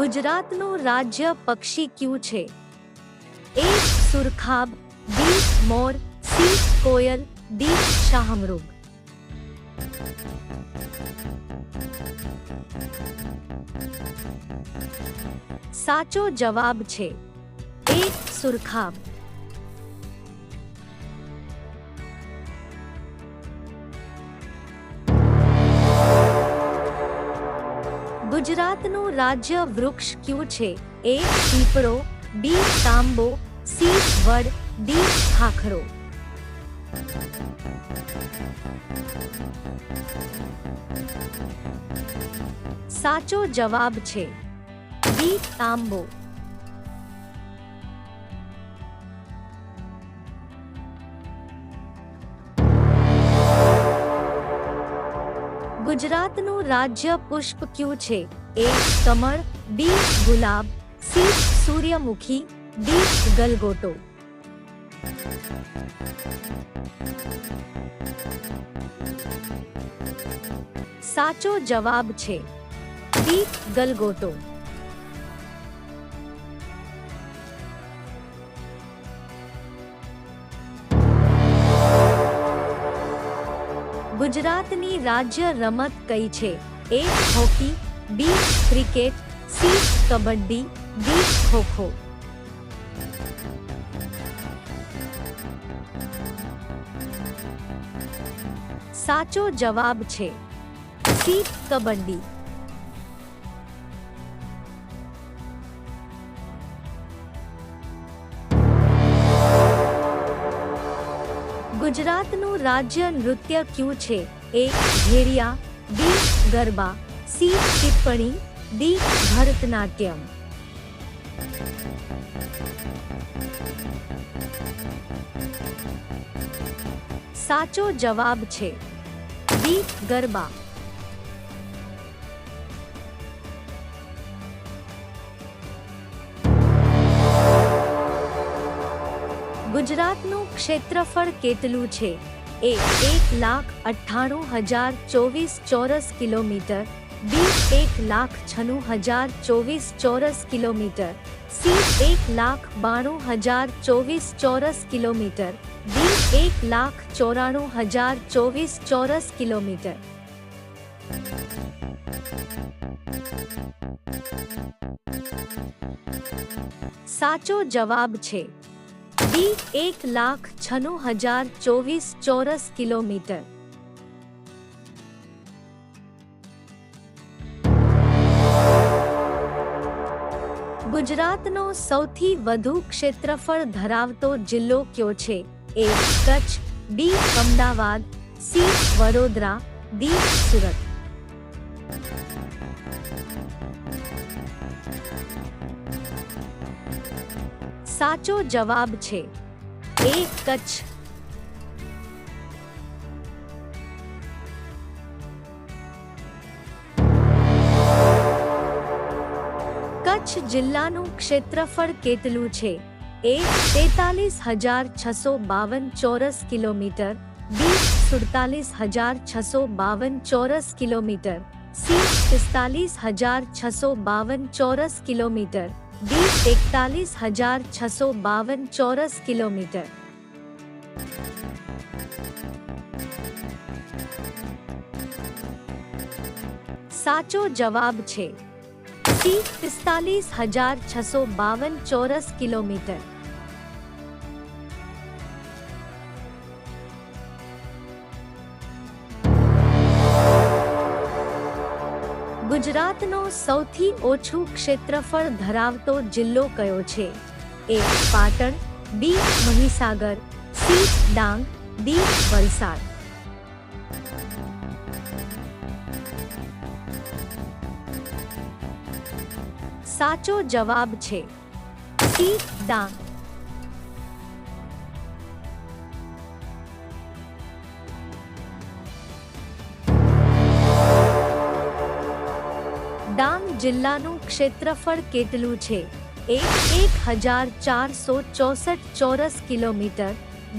ગુજરાતનું રાજ્ય પક્ષી કયું છે? એ. સુરખાબ, બી. મોર, સી. કોયલ, ડી. શાહમૃગ. સાચો જવાબ છે એ. સુરખાબ. ગુજરાતનું રાજ્ય વૃક્ષ કયું છે? એ. પીપળો, બી. તાંબો, સી. વડ, ડી. ખાખરો. સાચો જવાબ છે બી. તાંબો. ગુજરાતનું રાજ્ય પુષ્પ કયું છે? એ. કમળ, બી. ગુલાબ, સી. સૂર્યમુખી, ડી. ગલગોટો. સાચો જવાબ છે બી. ગલગોટો. ગુજરાતની રાજ્ય રમત કઈ છે? A. Hockey, B. Cricket, C. Kabaddi, D. Kho kho. સાચો જવાબ છે સી. કબડ્ડી. ગુજરાતનું રાજ્ય નૃત્ય કયું છે? એ. ઘેરિયા, બી. ગરબા, સી. ટિપ્પણી, ડી. ભરતનાટ્યમ. સાચો જવાબ છે બી. ગરબા. ગુજરાતનું ક્ષેત્રફળ કેટલું છે? એ. 1,98,024 ચોરસ કિલોમીટર, બી. 1,96,024 ચોરસ કિલોમીટર, સી. 1,92,024 ચોરસ કિલોમીટર, ડી. 1,94,024 ચોરસ કિલોમીટર. સાચો જવાબ છે બી. 1,96,024 ચોરસ કિલોમીટર. ગુજરાતનો સૌથી વધુ ક્ષેત્રફળ ધરાવતો જિલ્લો કયો છે? એ. કચ્છ, બી. અમદાવાદ, સી. વડોદરા, ડી. સુરત. સાચો જવાબ છે એ. કચ્છ. કચ્છ જિલ્લાનું ક્ષેત્રફળ કેટલું છે? એ. 43,652 ચોરસ કિલોમીટર, બી. 47,652 ચોરસ કિલોમીટર, સી. 45,652 ચોરસ કિલોમીટર, ડી. 41,652 ચોરસ કિલોમીટર. સાચો જવાબ છે સી. 45,652 ચોરસ કિલોમીટર. ગુજરાતનો સૌથી ઓછું ક્ષેત્રફળ ધરાવતો જિલ્લો કયો છે? એ. પાટણ, બી. મહીસાગર, સી. ડાંગ, ડી. વલસાડ. સાચો જવાબ છે સી. ડાંગ. ડાંગ જિલ્લાનું ક્ષેત્રફળ કેટલું છે? એ. 1,464 ચોરસ કિલોમીટર,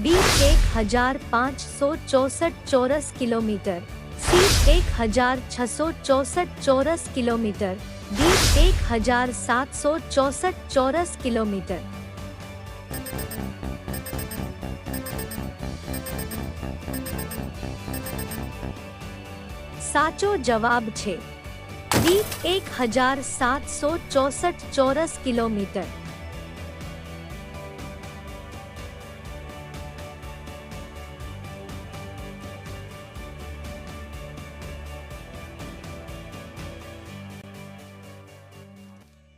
બી. 1,564 ચોરસ કિલોમીટર, સી. 1,664 ચોરસ કિલોમીટર, डी 1764 ચોરસ કિલોમીટર। સાચો જવાબ છે ડી 1764 ચોરસ કિલોમીટર।